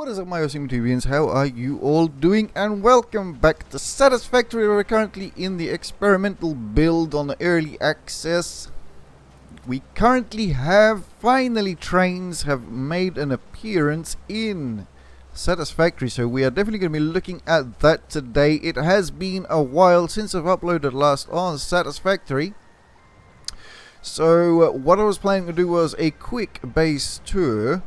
What is up, my awesome TVians? How are you all doing? And welcome back to Satisfactory. We're currently in the experimental build on the early access. We currently have, finally, trains have made an appearance in Satisfactory, so we are definitely going to be looking at that today. It has been a while since I've uploaded last on Satisfactory. So what I was planning to do was a quick base tour.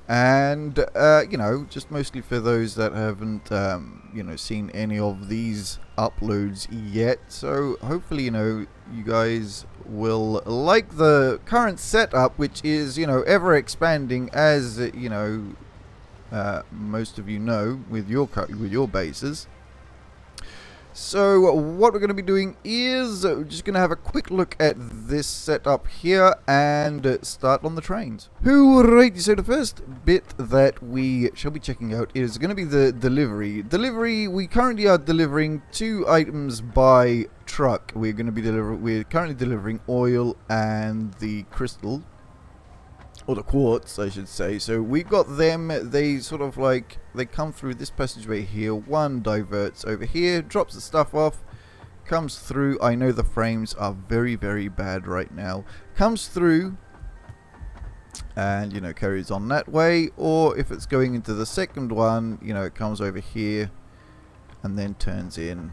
And, you know, just mostly for those that haven't, you know, seen any of these uploads yet. So, hopefully, you know, you guys will like the current setup, which is, you know, ever expanding as, you know, most of you know, with your bases. So what we're going to be doing is we're just going to have a quick look at this setup here and start on the trains. Alrighty, so the first bit that we shall be checking out is going to be the delivery. We currently are delivering 2 items by truck. We're currently delivering oil and the crystal, or the quartz, I should say. So we've got them, they sort of like, they come through this passageway here. One diverts over here, drops the stuff off, comes through. I know the frames are very, very bad right now. Comes through and, you know, carries on that way. Or if it's going into the second one, you know, it comes over here and then turns in.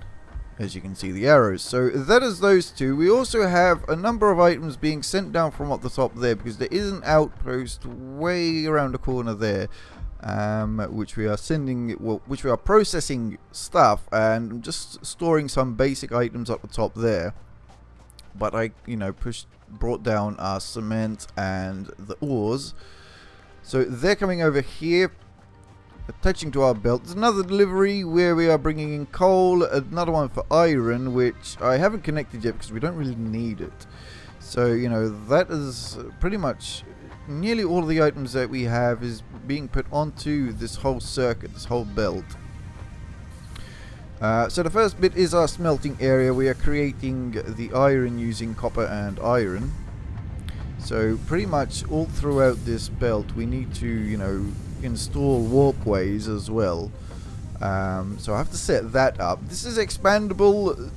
As you can see, the arrows. So that is those 2. We also have a number of items being sent down from up the top there, because there is an outpost way around the corner there, which we are sending, well, which we are processing stuff and just storing some basic items up the top there. But I, you know, brought down our cement and the ores, so they're coming over here, attaching to our belt. There's another delivery where we are bringing in coal, another one for iron, which I haven't connected yet because we don't really need it. So, you know, that is pretty much nearly all of the items that we have is being put onto this whole circuit, this whole belt. So the first bit is our smelting area. We are creating the iron using copper and iron. So pretty much all throughout this belt we need to, you know, install walkways as well. So I have to set that up. This is expandable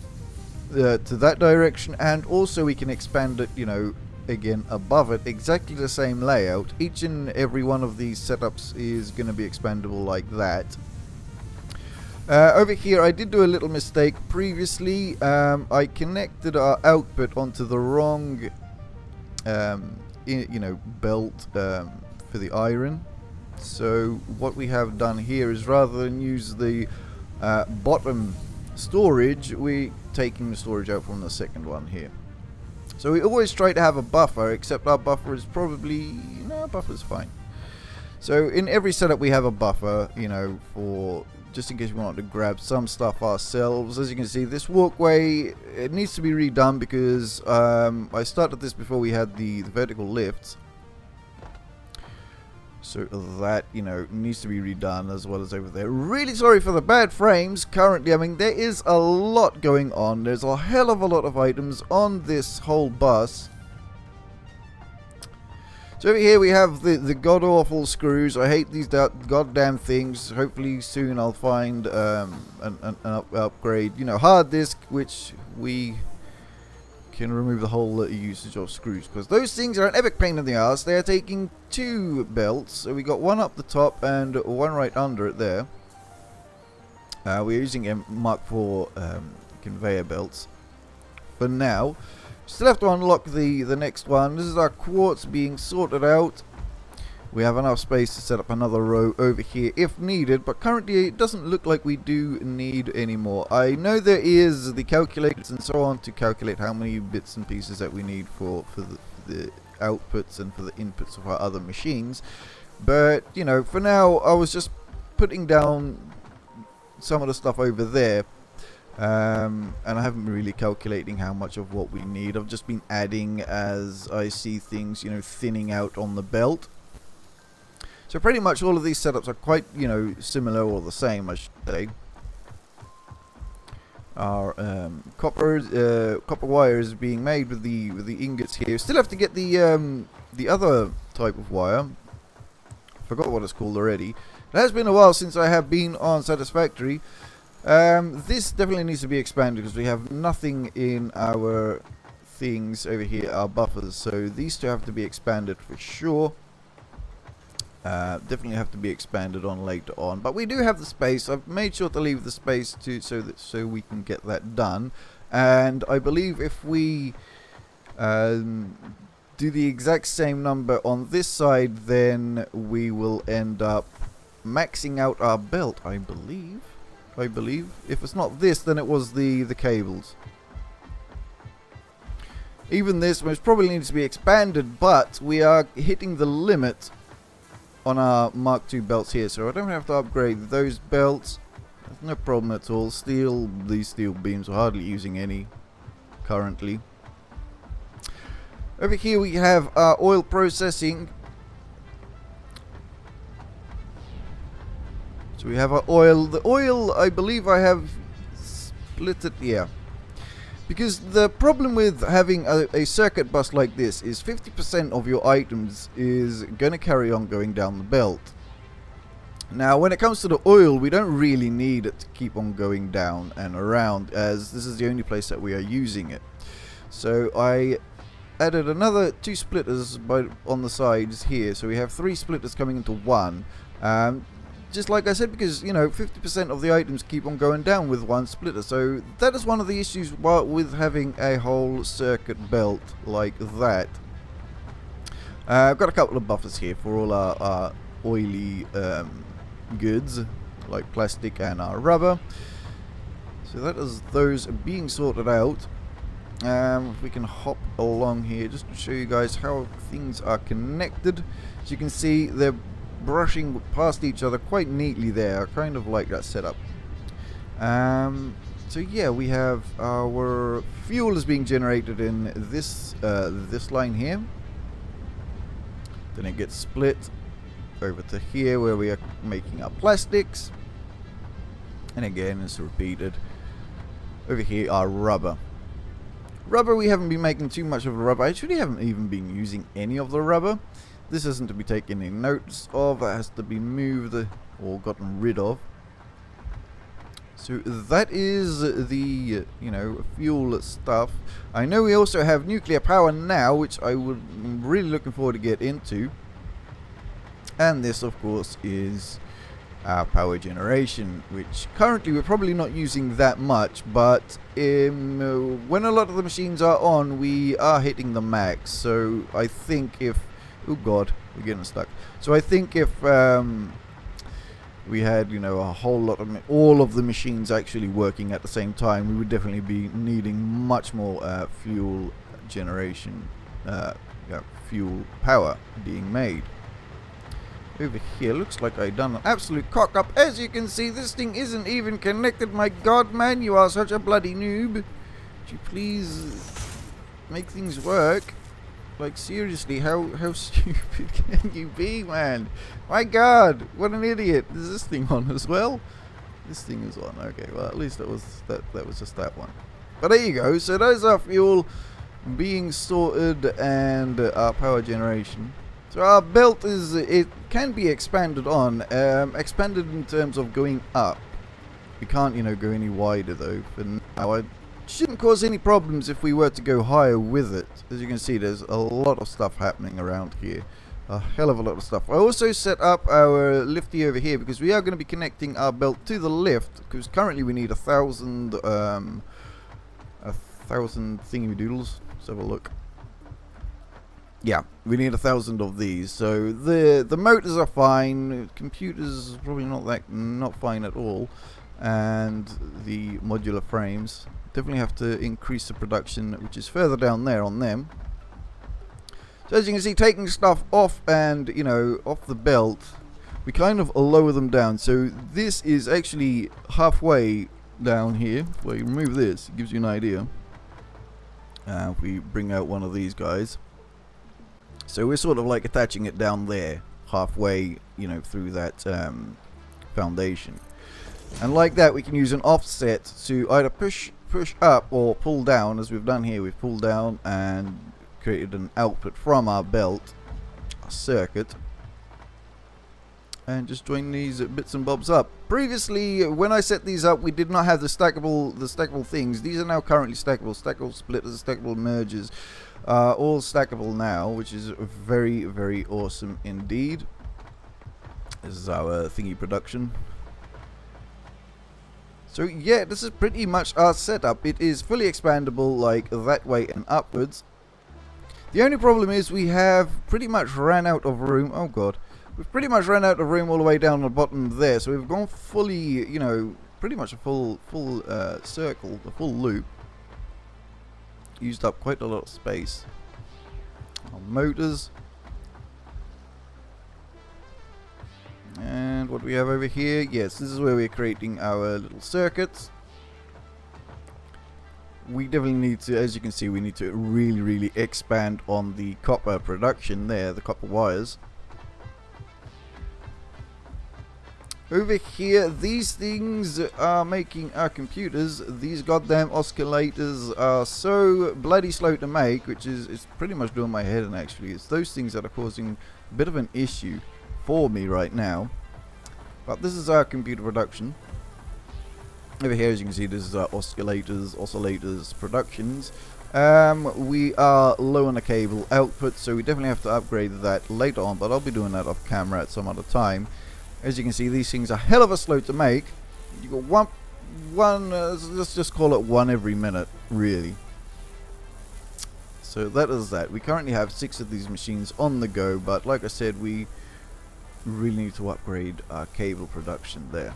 to that direction, and also we can expand it, you know, again above it, exactly the same layout. Each and every one of these setups is going to be expandable like that. Over here I did do a little mistake previously. I connected our output onto the wrong you know, belt for the iron. So what we have done here is, rather than use the bottom storage, we're taking the storage out from the second one here. So we always try to have a buffer, except our buffer is probably, no, buffer's fine. So in every setup we have a buffer, you know, for just in case we want to grab some stuff ourselves. As you can see, this walkway, it needs to be redone because I started this before we had the vertical lifts. So that, you know, needs to be redone, as well as over there. Really sorry for the bad frames currently. I mean, there is a lot going on. There's a hell of a lot of items on this whole bus. So over here we have the god-awful screws. I hate these goddamn things. Hopefully soon I'll find an upgrade, you know, hard disk, which we can remove the whole usage of screws, because those things are an epic pain in the ass. They are taking 2 belts, so we got one up the top and one right under it there. We're using Mark IV conveyor belts for now. Still have to unlock the next one. This is our quartz being sorted out. We have enough space to set up another row over here if needed, but currently it doesn't look like we do need any more. I know there is the calculators and so on to calculate how many bits and pieces that we need for the outputs and for the inputs of our other machines. But, you know, for now I was just putting down some of the stuff over there. And I haven't been really calculating how much of what we need. I've just been adding as I see things, you know, thinning out on the belt. So pretty much all of these setups are quite, you know, similar or the same, I should say. Our copper wire is being made with the ingots here. Still have to get the other type of wire Forgot what it's called already. It has been a while since I have been on Satisfactory. This definitely needs to be expanded because we have nothing in our things over here, our buffers. So these two have to be expanded for sure. Definitely have to be expanded on later on, but we do have the space. I've made sure to leave the space so we can get that done. And I believe if we do the exact same number on this side, then we will end up maxing out our belt. I believe. If it's not this, then it was the cables. Even this most probably needs to be expanded, but we are hitting the limit on our Mark II belts here, so I don't have to upgrade those belts. There's no problem at all. These steel beams are hardly using any currently. Over here we have our oil processing. So we have our oil. The oil, I believe I have split it, yeah. Because the problem with having a circuit bus like this is 50% of your items is going to carry on going down the belt. Now when it comes to the oil, we don't really need it to keep on going down and around, as this is the only place that we are using it. So I added another 2 splitters on the sides here, so we have 3 splitters coming into one. Just like I said, because, you know, 50% of the items keep on going down with one splitter. So that is one of the issues with having a whole circuit belt like that. I've got a couple of buffers here for all our oily goods, like plastic and our rubber. So that is those being sorted out. If we can hop along here just to show you guys how things are connected. As you can see, they're brushing past each other quite neatly there. I kind of like that setup. So yeah, we have our fuel is being generated in this line here. Then it gets split over to here where we are making our plastics, and again it's repeated. Over here our rubber. Rubber, we haven't been making too much of the rubber. I actually haven't even been using any of the rubber. This isn't to be taken any notes of. That has to be moved or gotten rid of. So that is the, you know, fuel stuff. I know we also have nuclear power now, which I'm really looking forward to get into. And this, of course, is our power generation, which currently we're probably not using that much, but when a lot of the machines are on, we are hitting the max. So I think if... oh god, we're getting stuck. So I think if we had, you know, a whole lot of all of the machines actually working at the same time, we would definitely be needing much more fuel generation, fuel power being made. Over here, looks like I've done an absolute cock up. As you can see, this thing isn't even connected. My god, man, you are such a bloody noob. Would you please make things work? Like, seriously, how stupid can you be, man? My god, what an idiot. Is this thing on as well? This thing is on. Okay, well, at least that was just that one. But there you go. So there's our fuel being sorted and our power generation. So our belt it can be expanded on, expanded in terms of going up. We can't, you know, go any wider though. For now, it shouldn't cause any problems if we were to go higher with it. As you can see, there's a lot of stuff happening around here. A hell of a lot of stuff. I also set up our lifty over here because we are going to be connecting our belt to the lift, because currently we need 1,000 thingy-doodles. Let's have a look. Yeah, we need 1,000 of these. So the motors are fine. Computers probably not fine at all, and the modular frames definitely have to increase the production, which is further down there on them. So as you can see, taking stuff off and, you know, off the belt, we kind of lower them down. So this is actually halfway down here. If we remove this, it gives you an idea. If we bring out one of these guys. So we're sort of like attaching it down there, halfway, you know, through that foundation. And like that, we can use an offset to either push up or pull down, as we've done here. We've pulled down and created an output from our belt, a circuit. and just join these bits and bobs up. Previously, when I set these up, we did not have the stackable things. These are now currently stackable. Stackable splitters, stackable mergers, all stackable now, which is very, very awesome indeed. This is our thingy production. So yeah, this is pretty much our setup. It is fully expandable like that way and upwards. The only problem is we have pretty much ran out of room. Oh god. We've pretty much ran out of room all the way down the bottom there. So we've gone fully, you know, pretty much a full circle, the full loop. Used up quite a lot of space. Our motors. And what do we have over here? Yes, this is where we're creating our little circuits. We definitely need to, as you can see, we need to really expand on the copper production there, the copper wires. Over here, these things are making our computers. These goddamn oscillators are so bloody slow to make, which is it's pretty much doing my head in actually. It's those things that are causing a bit of an issue for me right now. But this is our computer production. Over here, as you can see, this is our oscillators productions. We are low on the cable output, so we definitely have to upgrade that later on, but I'll be doing that off camera at some other time. As you can see, these things are hell of a slow to make. You got one let's just call it one every minute, really. So that is that. We currently have 6 of these machines on the go, but like I said, we really need to upgrade our cable production there.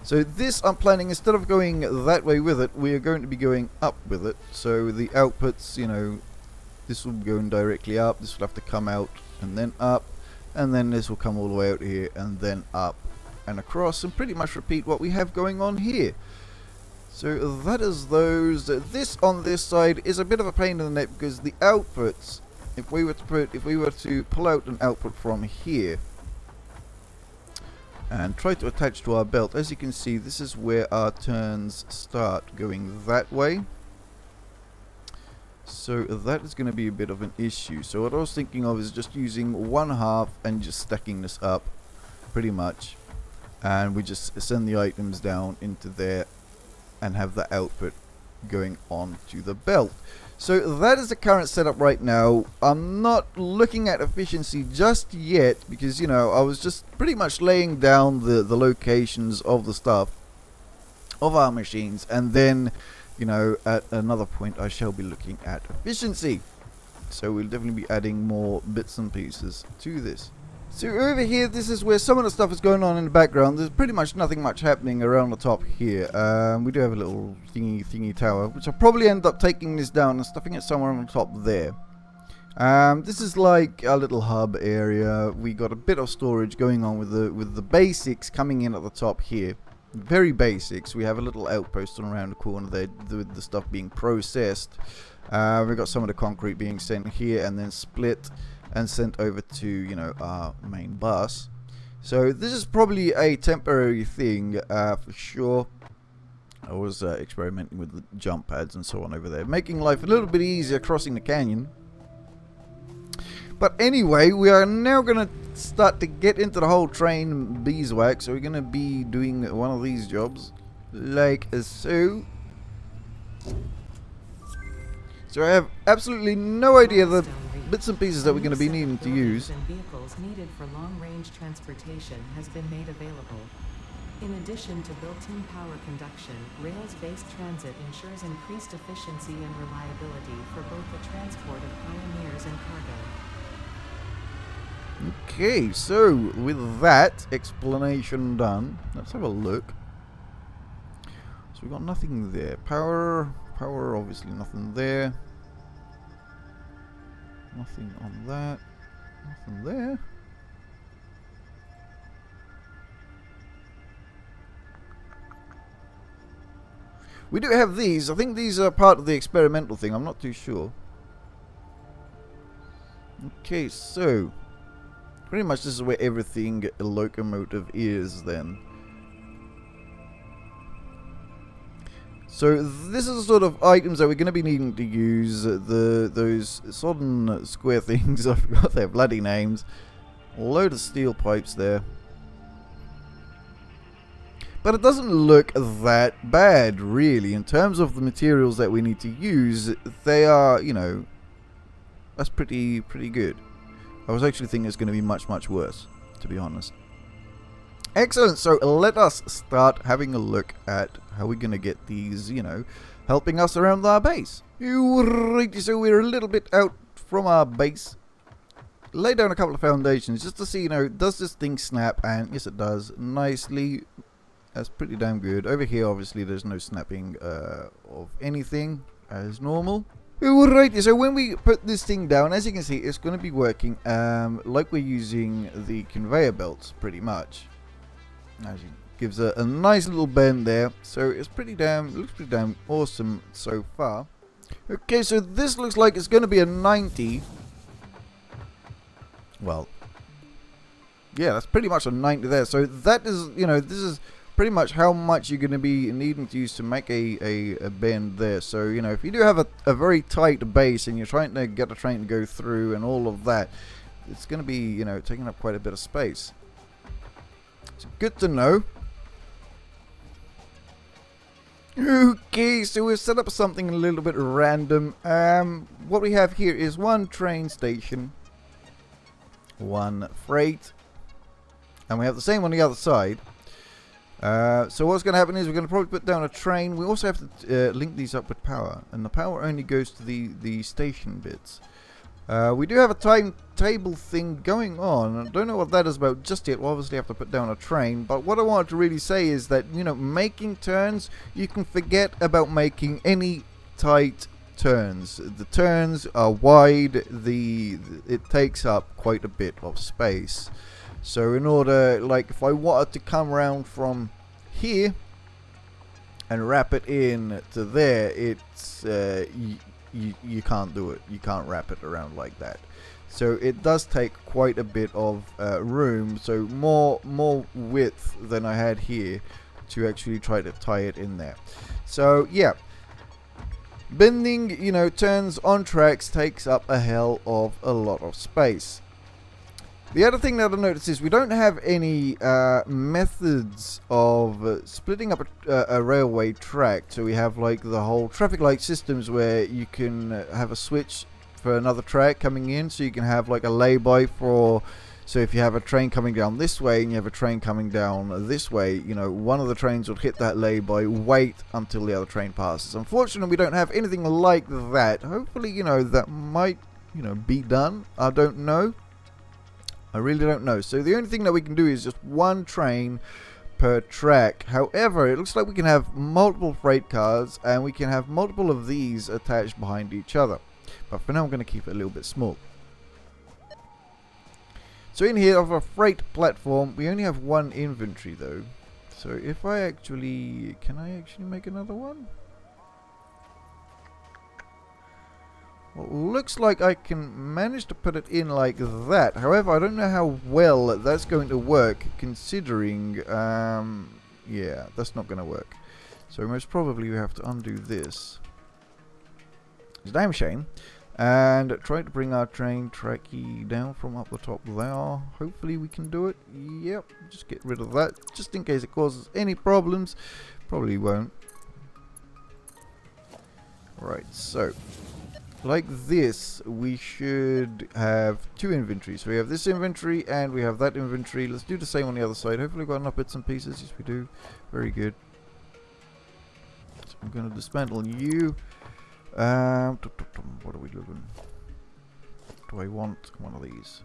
So this, I'm planning, instead of going that way with it, we are going to be going up with it. So the outputs, you know, this will be going directly up, this will have to come out and then up, and then this will come all the way out here and then up and across, and pretty much repeat what we have going on here. So that is those. This on this side is a bit of a pain in the neck because the outputs, if we were to pull out an output from here and try to attach to our belt, as you can see, this is where our turns start going that way. So that is going to be a bit of an issue. So what I was thinking of is just using 1/2 and just stacking this up pretty much, and we just send the items down into there and have the output going on to the belt. So that is the current setup right now. I'm not looking at efficiency just yet because, you know, I was just pretty much laying down the locations of the stuff of our machines, and then, you know, at another point I shall be looking at efficiency. So we'll definitely be adding more bits and pieces to this. So over here, this is where some of the stuff is going on in the background. There's pretty much nothing much happening around the top here. We do have a little thingy tower, which I'll probably end up taking this down and stuffing it somewhere on the top there. This is like a little hub area. We got a bit of storage going on with the basics coming in at the top here. Very basics. We have a little outpost around the corner there with the stuff being processed. We've got some of the concrete being sent here and then split and sent over to, you know, our main bus. So this is probably a temporary thing for sure. I was experimenting with the jump pads and so on over there, making life a little bit easier crossing the canyon. But anyway, we are now going to start to get into the whole train beeswax. So we're going to be doing one of these jobs like so. So I have absolutely no idea the bits and pieces that we're going to be needing to use. Vehicles needed for long-range transportation has been made available. In addition to built-in power conduction, rails-based transit ensures increased efficiency and reliability for both the transport of pioneers and cargo. Okay, so with that explanation done, let's have a look. So we've got nothing there. Power, obviously nothing there. Nothing on that. Nothing there. We do have these. I think these are part of the experimental thing. I'm not too sure. Okay, so pretty much this is where everything locomotive is then. So this is the sort of items that we're going to be needing to use. Those sodden square things, I forgot their bloody names. A load of steel pipes there. But it doesn't look that bad, really. In terms of the materials that we need to use, they are, you know, that's pretty good. I was actually thinking it's going to be much worse, to be honest. Excellent. So let us start having a look at how we're going to get these, you know, helping us around our base. Alrighty, so we're a little bit out from our base. Lay down a couple of foundations just to see, you know, does this thing snap? And yes, it does. Nicely. That's pretty damn good. Over here, obviously, there's no snapping of anything as normal. Alrighty, so when we put this thing down, as you can see, it's going to be working like we're using the conveyor belts, pretty much. As it gives a nice little bend there, so it's pretty damn, looks pretty damn awesome so far. Okay, so this looks like it's going to be a 90. Well, yeah, that's pretty much a 90 there. So that is, you know, this is pretty much how much you're going to be needing to use to make a bend there. So, you know, if you do have a very tight base and you're trying to get a train to go through and all of that, it's going to be, you know, taking up quite a bit of space. It's good to know. Okay, so we've set up something a little bit random. What we have here is one train station, one freight, and we have the same on the other side. So what's going to happen is we're going to probably put down a train. We also have to link these up with power, and the power only goes to the station bits. We do have a timetable thing going on. I don't know what that is about just yet. We'll obviously have to put down a train, but what I wanted to really say is that, you know, making turns, you can forget about making any tight turns. The turns are wide, it takes up quite a bit of space. So in order, like if I wanted to come around from here and wrap it in to there, it's you can't do it. You can't wrap it around like that. So it does take quite a bit of room, so more width than I had here to actually try to tie it in there. So yeah, bending, you know, turns on tracks takes up a hell of a lot of space. The other thing that I noticed is we don't have any methods of splitting up a railway track. So we have like the whole traffic light systems where you can have a switch for another track coming in. So you can have like a lay-by for, so if you have a train coming down this way and you have a train coming down this way, you know, one of the trains would hit that lay-by, wait until the other train passes. Unfortunately, we don't have anything like that. Hopefully, you know, that might, you know, be done. I don't know. I really don't know. So the only thing that we can do is just one train per track. However, it looks like we can have multiple freight cars and we can have multiple of these attached behind each other. But for now, I'm going to keep it a little bit small. So in here, of a freight platform, we only have one inventory though. So if I actually, can I actually make another one? Well, looks like I can manage to put it in like that. However, I don't know how well that's going to work, considering, yeah, that's not going to work. So most probably we have to undo this. It's a damn shame. And try to bring our train tracky down from up the top there. Hopefully we can do it. Yep, just get rid of that, just in case it causes any problems. Probably won't. Right, so like this, we should have two inventories. So we have this inventory and we have that inventory. Let's do the same on the other side. Hopefully we've got enough bits and pieces. Yes, we do. Very good. So I'm going to dismantle you. What are we doing? Do I want one of these?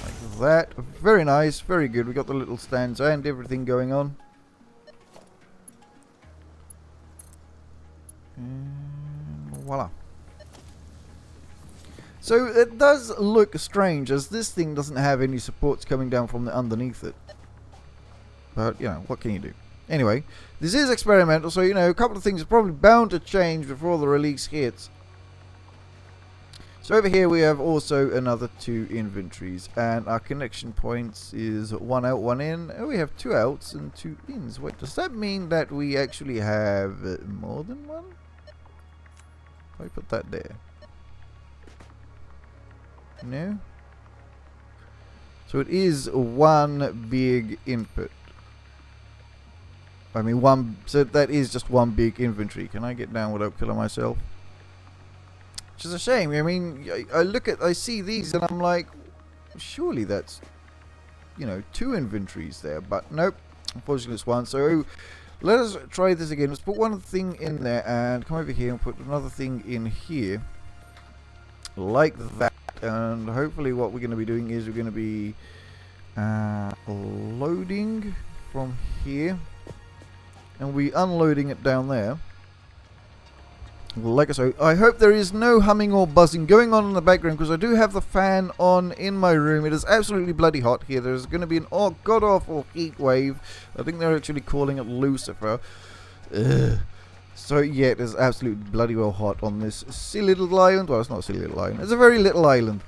Like that. Very nice. Very good. We got the little stands and everything going on. And voila. So it does look strange, as this thing doesn't have any supports coming down from underneath it. But, you know, what can you do? Anyway, this is experimental, so, you know, a couple of things are probably bound to change before the release hits. So over here we have also another two inventories, and our connection points is one out, one in. And we have two outs and two ins. Wait, does that mean that we actually have more than one? I put that there. No? So it is one big input. I mean so that is just one big inventory. Can I get down without killing myself? Which is a shame. I mean, I see these and I'm like, surely that's, you know, 2 inventories there, but nope. Unfortunately it's 1. So let us try this again. Let's put one thing in there and come over here and put another thing in here. Like that. And hopefully what we're going to be doing is we're going to be loading from here. And we unloading it down there. Like I say, I hope there is no humming or buzzing going on in the background because I do have the fan on in my room. It is absolutely bloody hot here. There's going to be an god-awful heat wave. I think they're actually calling it Lucifer. Ugh. So yeah, it is absolutely bloody well hot on this silly little island. Well, it's not a silly little island. It's a very little island.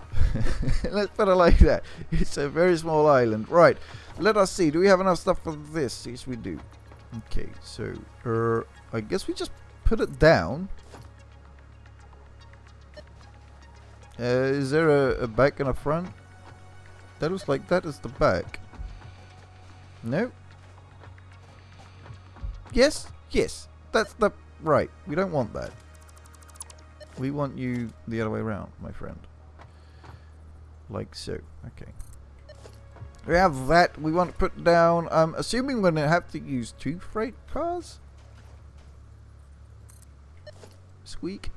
Let's put it like that. It's a very small island. Right, let us see. Do we have enough stuff for this? Yes, we do. Okay, so I guess we just put it down. Is there a back and a front? That looks like that is the back. No? Yes? Yes. That's the... Right. We don't want that. We want you the other way around, my friend. Like so. Okay. We have that. We want to put down... I'm assuming we're going to have to use 2 freight cars? Squeak.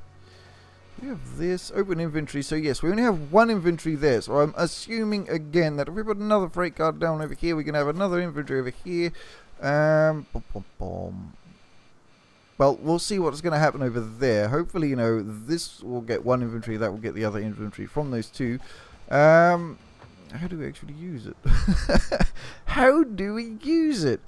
We have this open inventory, so yes, we only have 1 inventory there. So I'm assuming again that if we put another freight car down over here, we can have another inventory over here. Well, we'll see what's going to happen over there. Hopefully, you know, this will get 1 inventory, that will get the other inventory from those 2. How do we actually use it? How do we use it?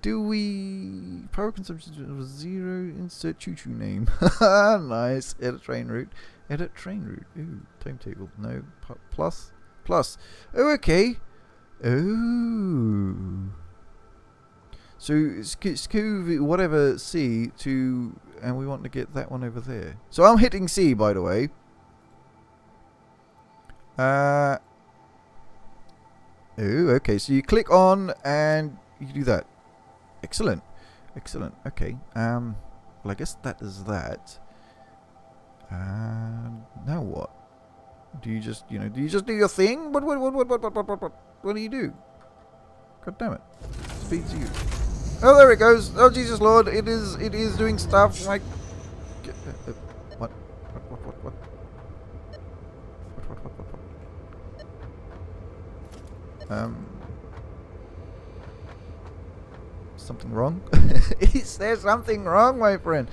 Do we... Power consumption was 0. Insert choo-choo name. Nice. Edit train route. Edit train route. Ooh. Timetable. No. Plus. Plus. Oh, okay. Oh. So, SCOV, whatever, C to... And we want to get that one over there. So, I'm hitting C, by the way. Oh, okay. So, you click on and you do that. Excellent. Excellent. Okay. Well, I guess that is that. Now what? Do you just, you know, do you just do your thing? What do you do? God damn it. Speeds you. Oh, there it goes. Oh, Jesus Lord. It is doing stuff like... What? Something wrong? Is there something wrong, my friend?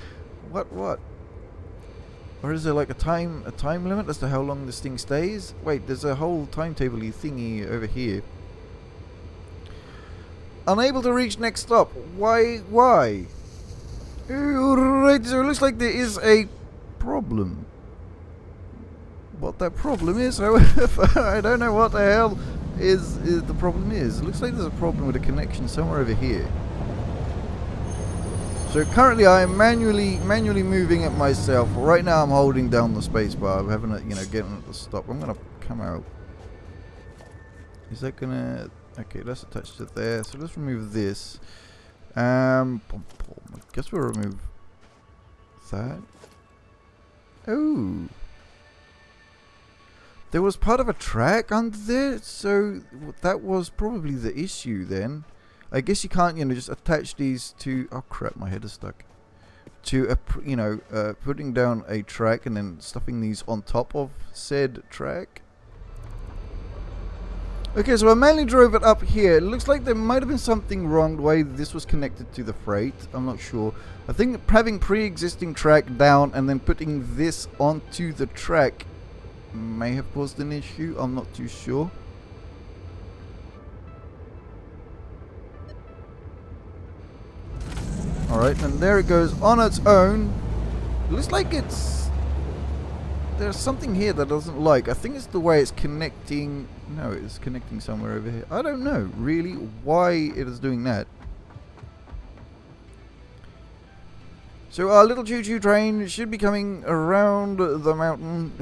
What? Or is there like a time limit as to how long this thing stays? Wait, there's a whole timetable-y thingy over here. Unable to reach next stop. Why? Alright, so it looks like there is a problem. What that problem is, however, I don't know what the hell is the problem is. It looks like there's a problem with a connection somewhere over here. So currently I am manually moving it myself. Right now I'm holding down the space bar. I'm having it, you know, getting it to stop. I'm gonna come out. Is that gonna... Okay, that's attached to there. So let's remove this. I guess we'll remove that. Oh. There was part of a track under there, so that was probably the issue then. I guess you can't, you know, just attach these to... Oh crap, my head is stuck. To, you know, putting down a track and then stuffing these on top of said track. Okay, so I manually drove it up here. It looks like there might have been something wrong the way this was connected to the freight. I'm not sure. I think having pre-existing track down and then putting this onto the track may have caused an issue. I'm not too sure. Alright, and there it goes on its own. It looks like it's... There's something here that doesn't like. I think it's the way it's connecting... No, it's connecting somewhere over here. I don't know, really, why it is doing that. So our little choo-choo train should be coming around the mountain.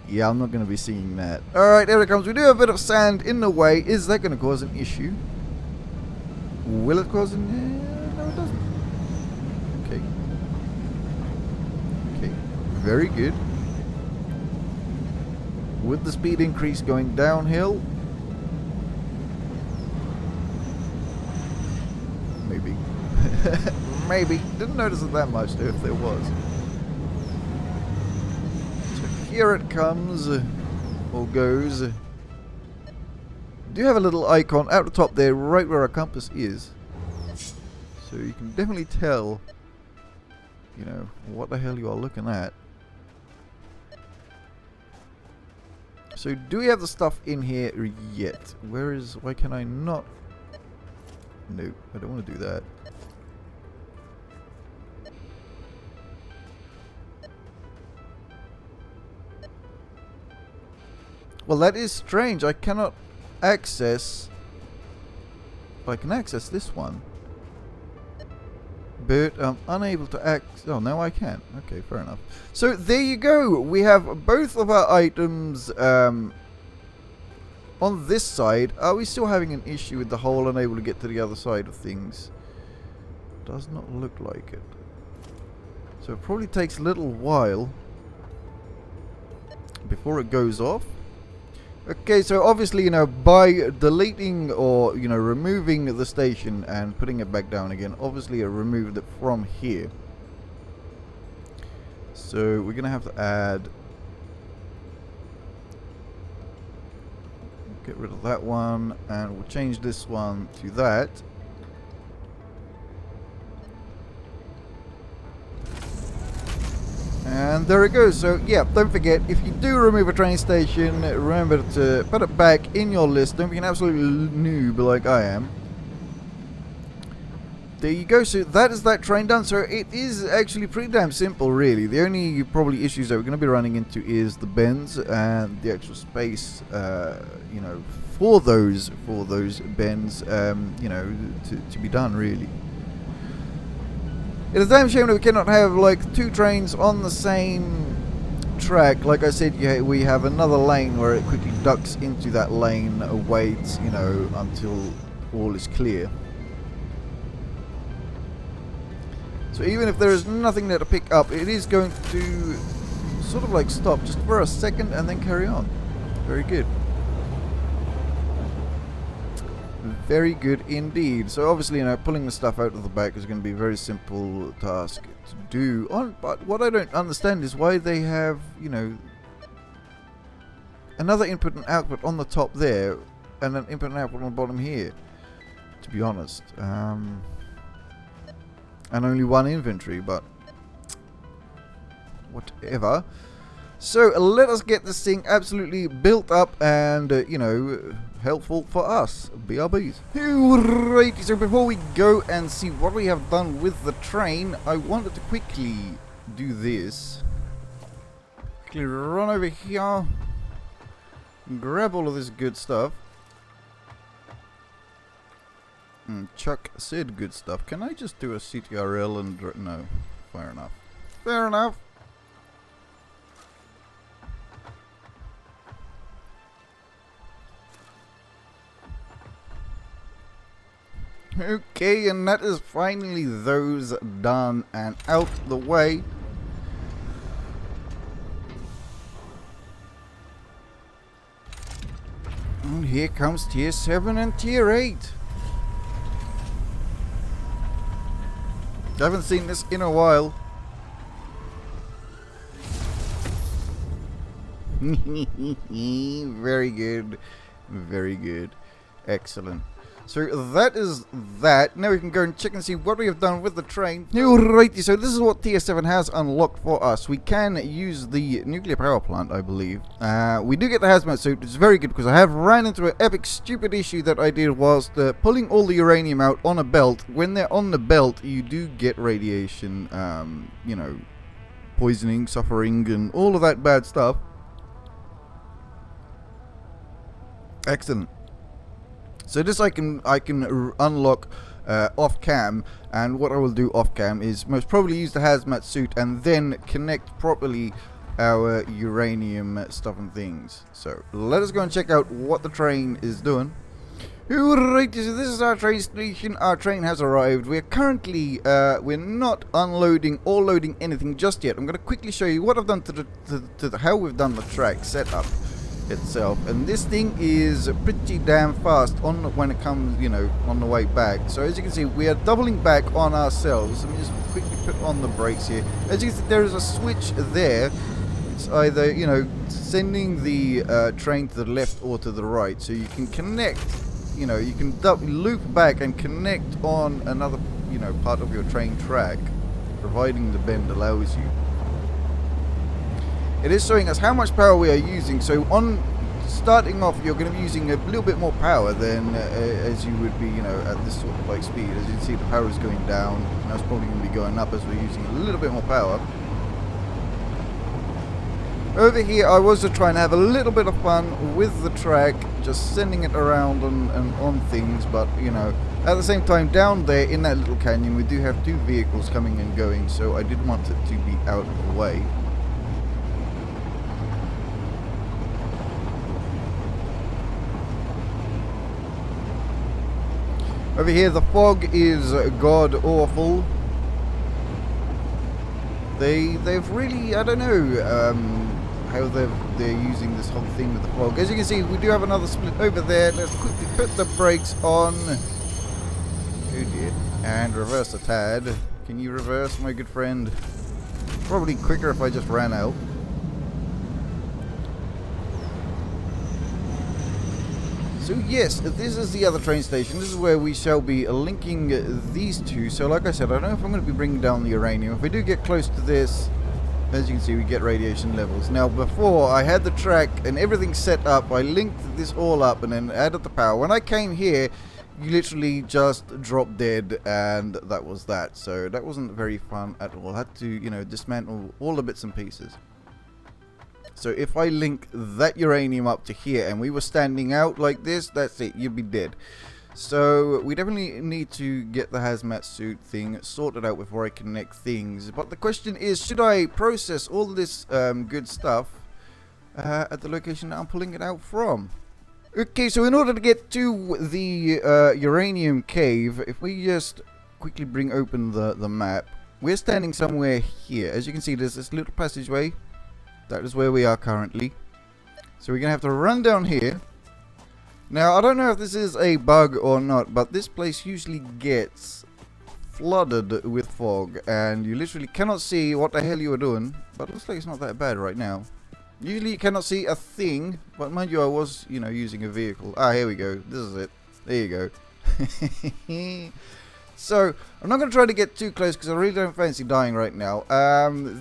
Yeah, I'm not going to be seeing that. Alright, there it comes. We do have a bit of sand in the way. Is that going to cause an issue? Will it cause an... no, it doesn't. Okay. Okay, very good. With the speed increase going downhill. Maybe. Maybe. Didn't notice it that much though, if there was. So here it comes. Or goes. Do have a little icon at the top there, right where our compass is. So you can definitely tell, you know, what the hell you are looking at. So do we have the stuff in here yet? Why can I not? No, I don't want to do that. Well, that is strange. I cannot access... I can access this one. But I'm unable to access... Oh, now I can. Okay, fair enough. So, there you go. We have both of our items on this side. Are we still having an issue with the hole unable to get to the other side of things? Does not look like it. So, it probably takes a little while before it goes off. Okay, so obviously, you know, by deleting or, you know, removing the station and putting it back down again, obviously I removed it from here. So we're going to have to add... Get rid of that one, and we'll change this one to that. And there it goes. So yeah, don't forget, if you do remove a train station, remember to put it back in your list. Don't be an absolute noob like I am. There you go. So that is that train done. So it is actually pretty damn simple, really. The only probably issues that we're going to be running into is the bends and the actual space, you know, for those bends, you know, to be done, really. It is a damn shame that we cannot have like two trains on the same track. Like I said, we have another lane where it quickly ducks into that lane, waits, you know, until all is clear. So even if there is nothing there to pick up, it is going to sort of like stop just for a second and then carry on. Very good. Very good indeed. So obviously, you know, pulling the stuff out of the back is going to be a very simple task to do. But what I don't understand is why they have, you know, another input and output on the top there, and an input and output on the bottom here, to be honest. And only one inventory, but whatever. So let us get this thing absolutely built up and, you know, helpful for us. BRBs. Alrighty, so before we go and see what we have done with the train, I wanted to quickly do this. Quickly run over here, grab all of this good stuff. Chuck said good stuff. Can I just do a CTRL and... No. Fair enough. Fair enough. Okay, and that is finally those done and out the way. And here comes tier 7 and tier 8. I haven't seen this in a while. Very good. Very good. Excellent. So that is that. Now we can go and check and see what we have done with the train. Alrighty, so this is what tier 7 has unlocked for us. We can use the nuclear power plant, I believe. We do get the hazmat suit, which is very good because I have ran into an epic stupid issue that I did whilst pulling all the uranium out on a belt. When they're on the belt, you do get radiation, you know, poisoning, suffering, and all of that bad stuff. Excellent. So this I can unlock off cam, and what I will do off cam is most probably use the hazmat suit and then connect properly our uranium stuff and things. So let us go and check out what the train is doing. Alright, so this is our train station. Our train has arrived. We're currently we're not unloading or loading anything just yet. I'm going to quickly show you what I've done to the how we've done the track setup itself, and this thing is pretty damn fast on when it comes, you know, on the way back. So as you can see, we are doubling back on ourselves. Let me just quickly put on the brakes here. As you can see, there is a switch there. It's either, you know, sending the train to the left or to the right, so you can connect, you know, you can loop back and connect on another, you know, part of your train track, providing the bend allows you. It is showing us how much power we are using. So on starting off, you're going to be using a little bit more power than as you would be, you know, at this sort of like speed. As you can see, the power is going down. Now it's probably going to be going up as we're using a little bit more power. Over here, I was just trying to have a little bit of fun with the track, just sending it around and on things, but, you know, at the same time, down there in that little canyon, we do have two vehicles coming and going, so I did want it to be out of the way. Over here, the fog is god-awful. They've really, I don't know, how they're using this whole thing with the fog. As you can see, we do have another split over there. Let's quickly put the brakes on. Oh dear. And reverse a tad. Can you reverse, my good friend? Probably quicker if I just ran out. So yes, this is the other train station. This is where we shall be linking these two. So like I said, I don't know if I'm going to be bringing down the uranium. If we do get close to this, as you can see, we get radiation levels. Now before, I had the track and everything set up. I linked this all up and then added the power. When I came here, you literally just dropped dead, and that was that. So that wasn't very fun at all. I had to, you know, dismantle all the bits and pieces. So if I link that uranium up to here and we were standing out like this, that's it, you'd be dead. So we definitely need to get the hazmat suit thing sorted out before I connect things. But the question is, should I process all this good stuff at the location that I'm pulling it out from? Okay, so in order to get to the uranium cave, if we just quickly bring open the map, we're standing somewhere here. As you can see, there's this little passageway. That is where we are currently. So we're going to have to run down here. Now, I don't know if this is a bug or not, but this place usually gets flooded with fog, and you literally cannot see what the hell you are doing. But it looks like it's not that bad right now. Usually you cannot see a thing, but mind you, I was, you know, using a vehicle. Ah, here we go. This is it. There you go. So, I'm not going to try to get too close because I really don't fancy dying right now.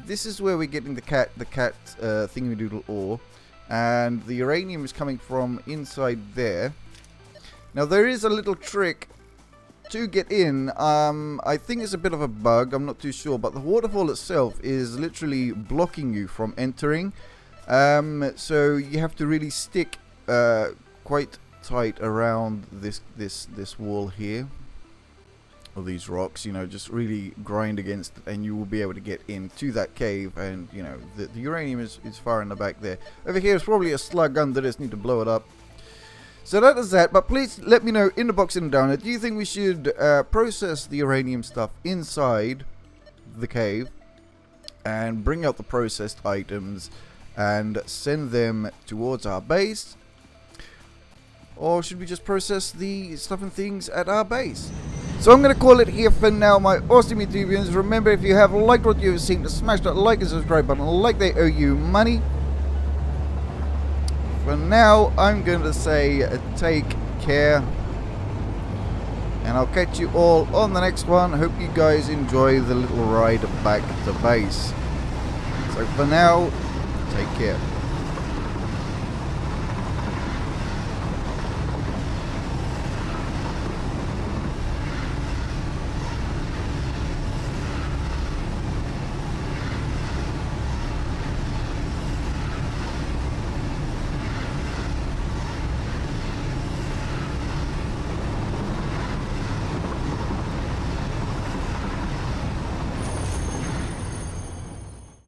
This is where we're getting the cat thingy-doodle ore. And the uranium is coming from inside there. Now, there is a little trick to get in. I think it's a bit of a bug. I'm not too sure. But the waterfall itself is literally blocking you from entering. So, you have to really stick quite tight around this wall here. Of these rocks, you know, just really grind against it, and you will be able to get into that cave. And you know, the uranium is far in the back there. Over here is probably a slug under this, need to blow it up. So that is that, but please let me know in the box and down there, do you think we should process the uranium stuff inside the cave and bring out the processed items and send them towards our base, or should we just process the stuff and things at our base? So I'm going to call it here for now, my awesome YouTubians. Remember, if you have liked what you've seen, to smash that like and subscribe button like they owe you money. For now, I'm going to say take care. And I'll catch you all on the next one. I hope you guys enjoy the little ride back to base. So for now, take care.